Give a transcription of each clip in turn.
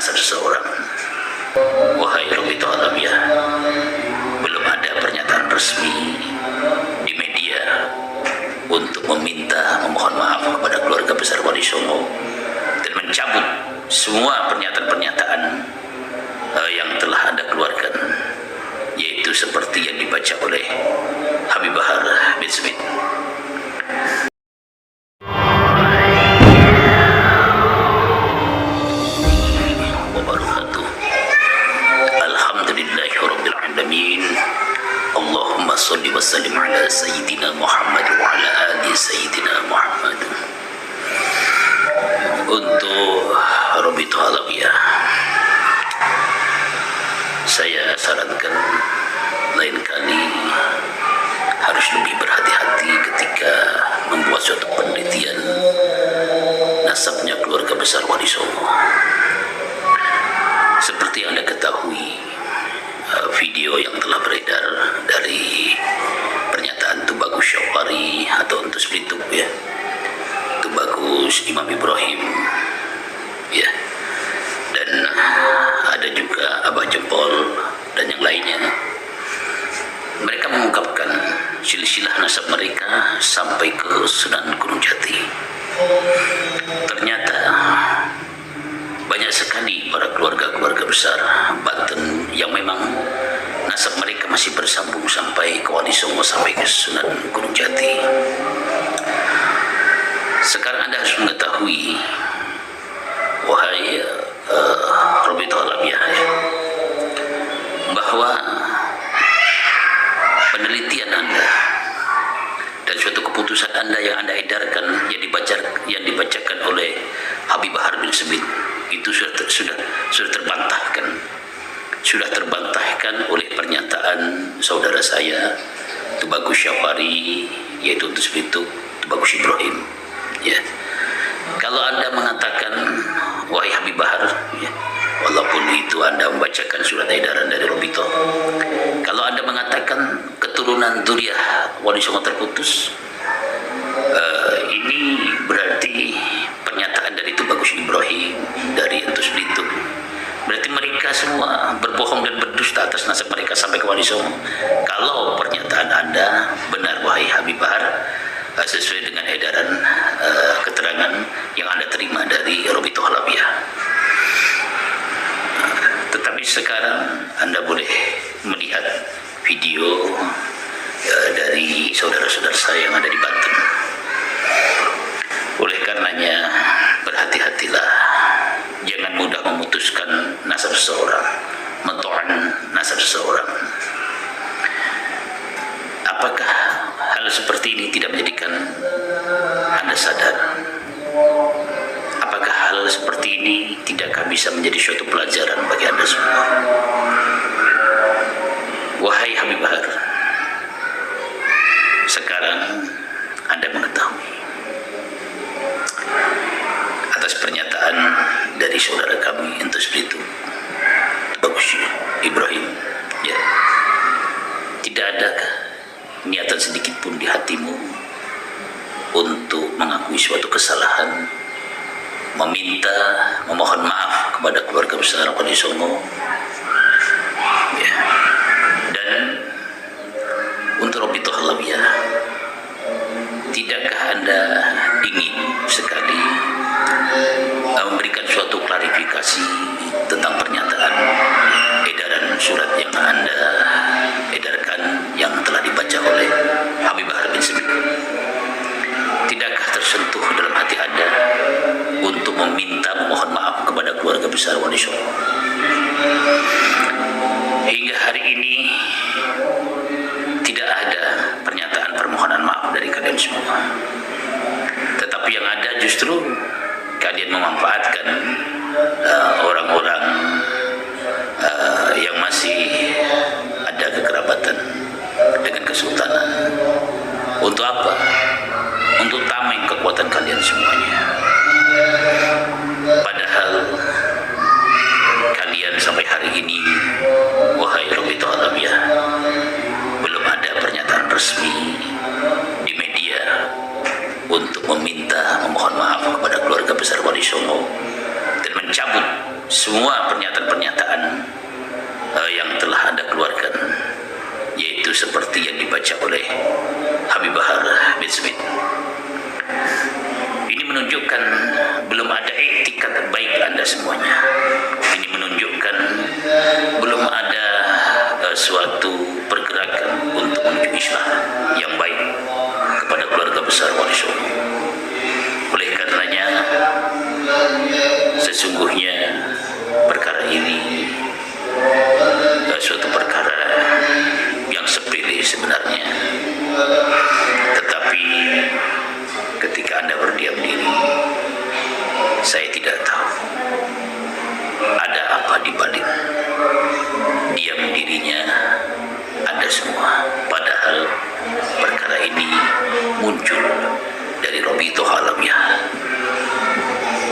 nasab seseorang. Wahai Rabbitul Alamiyah, belum ada pernyataan resmi di media untuk memohon maaf kepada keluarga besar Wali Songo dan mencabut semua pernyataan-pernyataan yang telah Anda keluarkan, yaitu seperti yang dibaca oleh Habib Bahar bin Smith. Allahumma salli wa sallim ala Sayyidina Muhammad wa ala ali Sayyidina Muhammad. Untuk Rabbitul Alamiyah, saya sarankan lain kali harus lebih berhati-hati ketika membuat suatu penelitian nasabnya keluarga besar Wali Songo. Seperti yang Anda ketahui, video yang telah beredar dari pernyataan Tubagus Syafari atau Entus Blituk, ya, Tubagus Imam Ibrahim, ya, dan ada juga Abah Jempol dan yang lainnya. Mereka mengungkapkan silsilah nasab mereka sampai ke Sunan Gunung Jati. Ternyata banyak sekali para keluarga-keluarga besar Banten yang memang nasab mereka masih bersambung sampai ke Wali Songo, sampai ke Sunan Gunung Jati. Sekarang Anda harus mengetahui, wahai Rabbitul Alamiyah, bahwa penelitian Anda dan suatu keputusan Anda yang Anda edarkan, yang dibacakan oleh Habib Bahar bin Smith, itu sudah terbantahkan oleh pernyataan saudara saya Tubagus Syafari, yaitu Entus Blituk, Tubagus Ibrahim, ya. Kalau Anda mengatakan, wahai Habib Bahar, ya, walaupun itu Anda membacakan surat edaran dari Robito, kalau Anda mengatakan keturunan Dzurriyyah Wali Songo terputus, ini berarti pernyataan dari Tubagus Ibrahim, dari Entus Blituk, berarti mereka semua berbohong dan berdusta atas nasab mereka sampai ke Wali Songo. Kalau pernyataan Anda benar, wahai Habib Bahar, sesuai dengan edaran keterangan yang Anda terima dari Rabbitul Alamiyah. Tetapi sekarang Anda boleh melihat video dari saudara-saudara saya yang ada di Banten. Oleh karenanya, berhati-hatilah, jangan mudah memutuskan nasab seseorang, mento'an nasab seseorang. Apakah hal seperti ini tidak menjadikan Anda sadar? Apakah hal seperti ini tidakkah bisa menjadi suatu pelajaran bagi Anda semua? Wahai Habib Bahar, sekarang Anda mengetahui atas pernyataan dari saudara kami Entus Blituk, Tubagus Ibrahim, ya, tidak ada niatan sedikit pun di hatimu untuk mengakui suatu kesalahan, memohon maaf kepada keluarga besar Wali Songo, ya. Dan untuk Rabbitul Alamiyah, tidakkah Anda ingin sekali memberikan suatu klarifikasi tentang pernyataan edaran surat yang Anda edarkan yang telah dibaca oleh Habib Bahar bin Smith? Tidakkah tersentuh dalam hati Anda untuk memohon maaf kepada keluarga besar Wali Songo? Hingga hari ini tidak ada pernyataan permohonan maaf dari kalian semua. Tetapi yang ada justru kalian memanfaatkan orang-orang yang masih ada kekerabatan dengan kesultanan. Untuk apa? Untuk tameng kekuatan kalian semuanya. Padahal kalian sampai hari ini, wahai Rabbitul Alamiyah, belum ada pernyataan resmi di media untuk memohon maaf kepada keluarga besar Wali Songo dan mencabut semua pernyataan-pernyataan yang telah Anda keluarkan, yaitu seperti yang dibaca oleh Habib Bahar bin Smith. Ini menunjukkan belum ada etikat baik Anda semuanya. Ini menunjukkan belum ada suatu pergerakan untuk menuju Islam yang baik kepada keluarga besar Wali Songo. Oleh karenanya, sesungguhnya perkara ini suatu perkara yang sepele sebenarnya, tetapi ketika Anda berdiam diri, saya tidak tahu ada apa di balik diam dirinya Anda semua. Padahal perkara ini muncul dari Robitoh Alamiah.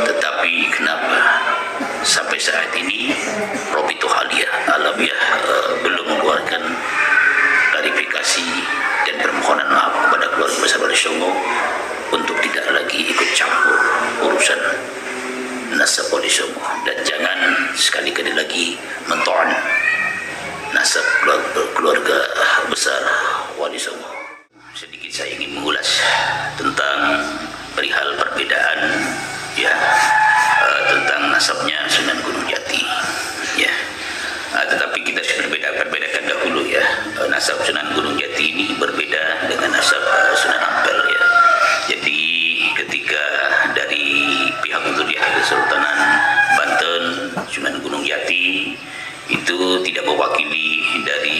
Tetapi kenapa sampai saat ini Robitoh Alamiah belum mengeluarkan klarifikasi dan permohonan maaf kepada keluarga besar Wali Songo untuk tidak lagi ikut campur urusan nasab Wali Songo, dan jangan sekali-kali lagi mentoan nasab keluarga besar Wali Songo. Sedikit saya ingin mengulas tentang perihal perbedaan tentang nasabnya Sunan Gunung Jati tetapi kita sudah bedakan dahulu nasab Sunan Gunung Jati ini berbeda dengan nasab Sunan Ampel Jadi ketika dari pihak Zuriyah Kesultanan Banten, Sunan Gunung Jati itu tidak mewakili dari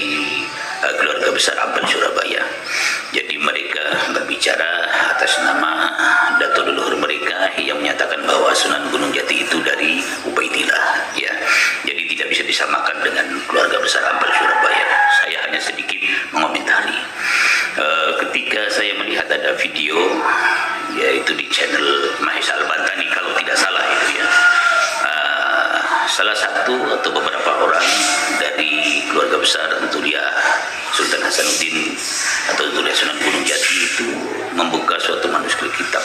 keluarga besar Ampel Surabaya. Jadi mereka berbicara atas nama datuk leluhur mereka yang menyatakan bahwa Sunan Gunung Jati itu dari Ubaidillah Jadi tidak bisa disamakan dengan keluarga besar Ampel Surabaya. Saya hanya sedikit mengomentari. Ketika saya melihat ada video yaitu di channel Mahis Al-Bantani kalau tidak salah salah satu atau beberapa orang dari keluarga besar Zuriyah Sultan Hasanuddin atau Zuriyah Sunan Gunung Jati itu membuka suatu manuskrip kitab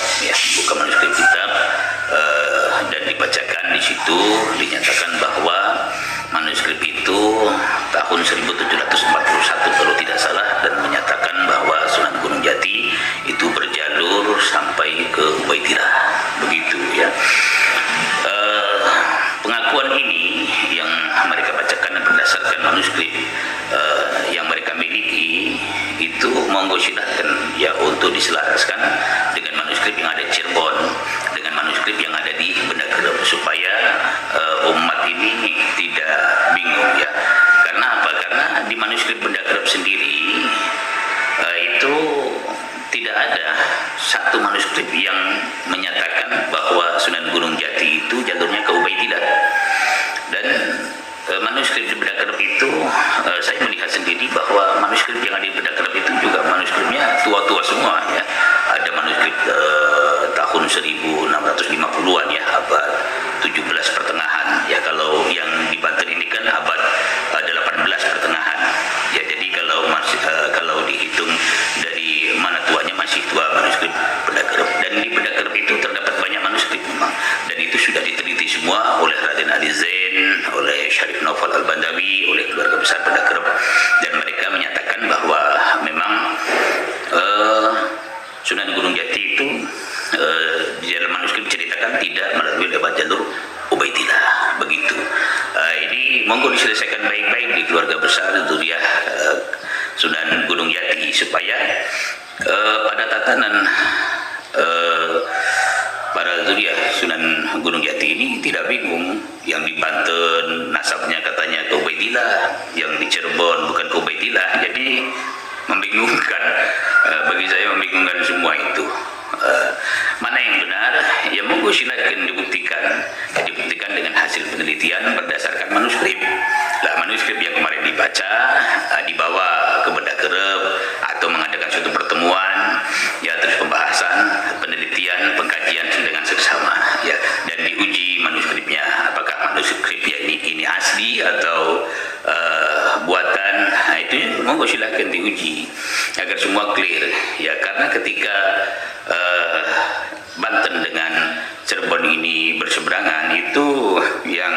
dan dibacakan di situ, dinyatakan bahwa manuskrip itu tahun 1741 kalau tidak salah, dan menyatakan bahwa Sunan Gunung Jati itu berjalur sampai ke Ubaidillah, begitu pengakuan ini yang mereka bacakan berdasarkan manuskrip yang mereka miliki itu monggo silakan untuk diselaraskan dengan manuskrip yang ada di Cirebon, dengan manuskrip yang ada di Benda Kerep, supaya umat ini tidak bingung Karena apa? Karena di manuskrip Benda Kerep sendiri itu tidak ada satu manuskrip yang menyatakan bahwa Sunan Gunung Jati itu jalurnya ke Ubaidillah. Dan manuskrip di Benda Kerep itu saya melihat sendiri bahwa manuskrip yang ada di Benda Kerep itu juga manuskripnya tua-tua semua Ada manuskrip tahun 1650-an abad 17 pertengahan kalau yang di Banten ini kan abad 18 pertengahan jadi kalau dihitung dari mana tuanya masih tua manuskrip Benda Kerep. Dan di Benda Kerep itu terdapat banyak manuskrip memang, dan itu sudah diteliti semua oleh Raden Ali Zain, oleh Syarif Naufal Al-Bandawi, oleh keluarga besar Benda Kerep, dan mereka menyatakan bahwa memang Sunan Gunung Jati itu di dalam manuskrip ceritakan tidak melalui lewat jalur Ubaidillah, begitu. Ini monggo diselesaikan baik-baik di keluarga besar Zuriyah Sunan Gunung Jati, supaya pada tatanan para Zuriyah Sunan Gunung Jati ini tidak bingung. Yang di Banten nasabnya katanya ke Ubaidillah, yang di Cirebon bukan ke Ubaidillah, jadi membingungkan. Bagi saya membingungkan semua itu. Mana yang benar? Monggo silakan dibuktikan dengan hasil penelitian berdasarkan manuskrip. Manuskrip yang kemarin dibaca dibawa ke Benda Kerep atau mengadakan suatu pertemuan terus pembahasan, penelitian, pengkajian dengan seksama dan diuji manuskripnya, apakah manuskripnya ini asli atau buatan. Itu monggo silakan diuji agar semua clear karena ketika Banten dengan Cirebon ini berseberangan, itu yang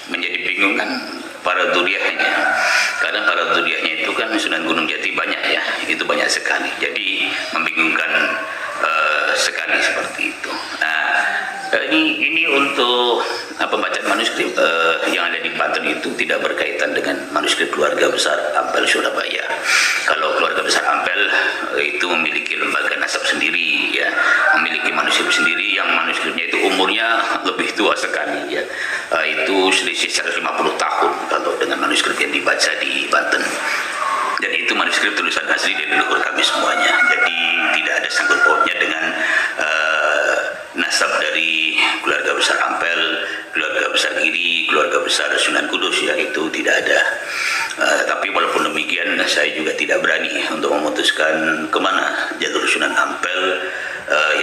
menjadi bingung kan para duriahnya. Karena para duriahnya itu kan Sunan Gunung Jati banyak ya, itu banyak sekali. Jadi membingungkan sekali seperti itu. Nah, ini untuk pembacaan manuskrip yang ada di Banten itu tidak berkaitan dengan manuskrip keluarga besar Ampel Surabaya. Kalau keluarga besar Ampel itu memiliki lembaga nasab sendiri ya, memiliki manuskrip sendiri yang manuskripnya itu umurnya lebih tua sekali ya. Itu selisih 150 tahun kalau dengan manuskrip yang dibaca di Banten. Dan itu manuskrip tulisan asli dari leluhur kami semuanya. Jadi tidak ada sangkut pautnya dengan nasab dari keluarga besar Ampel, keluarga besar Giri, keluarga besar Sunan Kudus ya, itu tidak ada. Tapi walaupun demikian saya juga tidak berani untuk memutuskan kemana jalur Sunan Ampel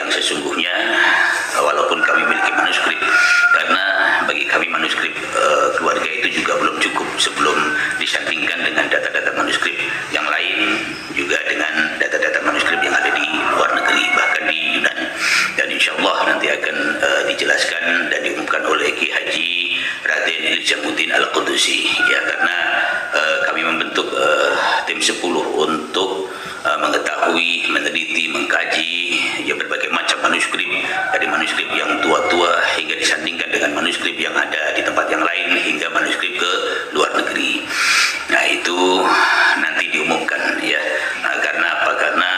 yang sesungguhnya, walaupun kami memiliki manuskrip, karena bagi kami manuskrip keluarga itu juga belum cukup sebelum disandingkan dengan data-data manuskrip yang lain, juga dengan data-data manuskrip yang ada di luar negeri, bahkan di Yunani. Dan insya Allah nanti akan dijelaskan dan diumumkan oleh Ki Haji Raden Iljamuddin Al-Qudusi ya, karena kami membentuk tim 10 untuk mengetahui, meneliti, mengkaji ya berbagai macam manuskrip, dari manuskrip yang tua-tua hingga disandingkan dengan manuskrip yang ada di tempat yang lain hingga manuskrip ke luar negeri. Nah itu nanti diumumkan ya. Nah, karena apa? Karena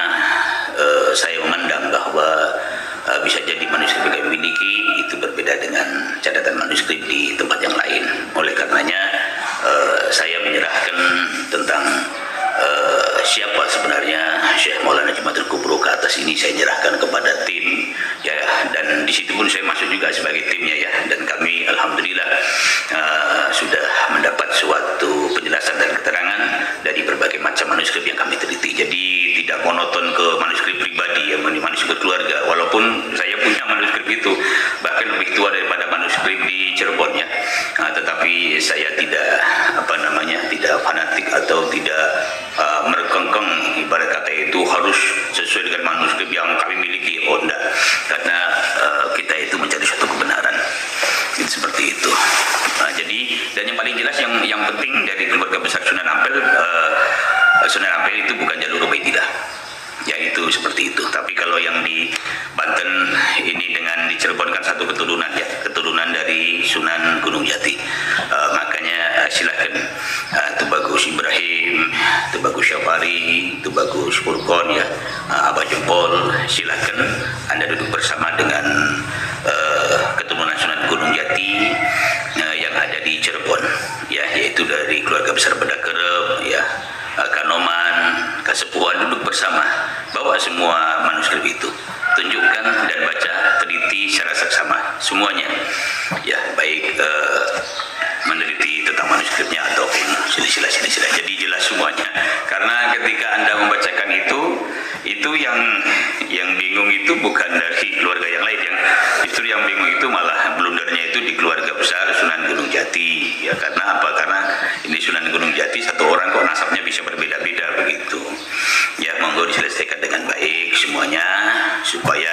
saya memandang bahwa bisa jadi manuskrip yang kami miliki itu berbeda dengan catatan manuskrip di tempat yang lain. Oleh karenanya saya menyerahkan tentang siapa sebenarnya Syekh Maulana Jumatul Kubro ke atas ini, saya nyerahkan kepada tim ya, dan di situ pun saya masuk juga sebagai timnya ya, dan kami alhamdulillah sudah mendapat suatu penjelasan dan keterangan dari berbagai macam manuskrip yang kami teliti. Jadi tidak monoton ke manuskrip pribadi ya, manuskrip keluarga, walaupun saya punya manuskrip itu bahkan lebih tua daripada manuskrip di Cirebon ya. Tetapi saya tidak tidak fanatik atau tidak merengkeng ibarat kata itu harus sesuai dengan manuskrip yang kami miliki. Oh enggak, karena kita itu mencari suatu kebenaran itu seperti itu. Jadi dan yang paling jelas yang penting dari keluarga besar Sunan Ampel, Sunan Ampel itu bukan jalur Ubaidillah ya, itu seperti itu. Tapi kalau yang di Banten ini dengan di Cirebon kan satu keturunan ya, keturunan dari Sunan Gunung Jati. Makanya silakan Tubagus Ibrahim, Tubagus Syafari, Tubagus Furqon ya, Abah Jempol, silakan Anda duduk bersama dengan keturunan Sunan Gunung Jati yang ada di Cirebon ya, yaitu dari keluarga besar Bedakerep ya, Kanoman, Kasepuan, duduk bersama, bawa semua manuskrip itu, tunjukkan dan baca, teliti secara seksama semuanya ya, baik meneliti tentang manuskripnya ataupun silsilah. Jadi jelas semuanya, karena ketika Anda membacakan itu yang bingung itu bukan dari keluarga yang lain, yang justru yang bingung itu malah blundernya itu di keluarga besar Sunan Gunung Jati ya. Karena apa? Karena ini Sunan Gunung Jati satu orang kok nasabnya bisa berbeda-beda begitu ya. Monggo diselesaikan dengan baik semuanya supaya